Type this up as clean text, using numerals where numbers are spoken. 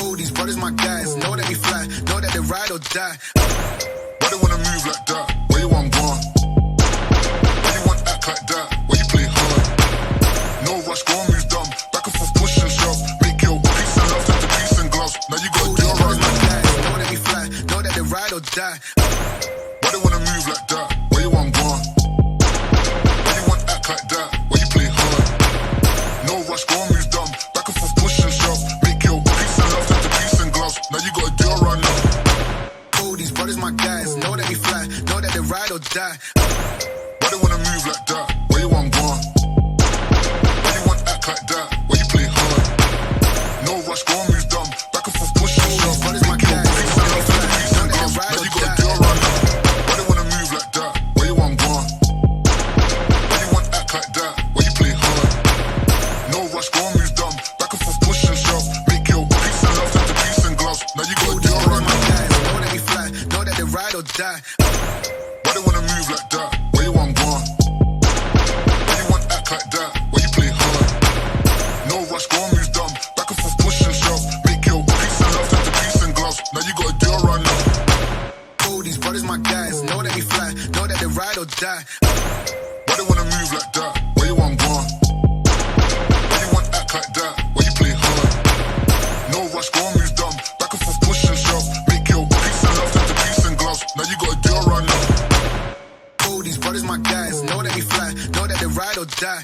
All these brothers my guys, know that they fly, know that they ride or die. Why they wanna move like that? Where you want gone? Why you want act like that? Why you play hard? No rush, go and move dumb. Back and forth, push and shove. Make your peace and love turn to peace and gloves. Now you gotta do it right now. Know that they fly, know that they ride or die. Why they wanna move like that? Where you want gone? Why you want act like that? Why you play hard? No rush, go and move dumb. Back and forth, push and shove. Make your peace and love turn to peace and gloves. Now you gotta do it right now. All these brothers my guys, know that they fly, know that they ride or die. Why they wanna move like that? Where you want gone? Why you want act like that? Why you play hard? No rush, go and move dumb. Back and forth, push and shove. Brothers my guys, know that they fly, know that they ride or die. Now you gotta do it right now. Why they wanna move like that? Where you want gone? Why you want act like that? Why you play hard? No rush, go and move dumb. Back and forth, push and shove. Make your peace and love turn to peace and gloves. Now you gotta do it right now. Know that they fly, know that they ride or die. Why they wanna move like that? Where you want gone? Why you want act like that? Why you play hard? No rush, go and move dumb. Back and forth, push and shove. Make your peace and love turn to peace and gloves. Now you gotta do it right now. All these brothers my guys, know that they fly, know that they ride or die. Why they wanna move like that? Where you want gone? Why you want act like that? Why you play hard? No rush, go and move dumb. Back and forth, push and shove. Make your peace and love turn to peace and gloves. Now you gotta do it right now. All these brothers my guys, know that they fly, know that they ride or die.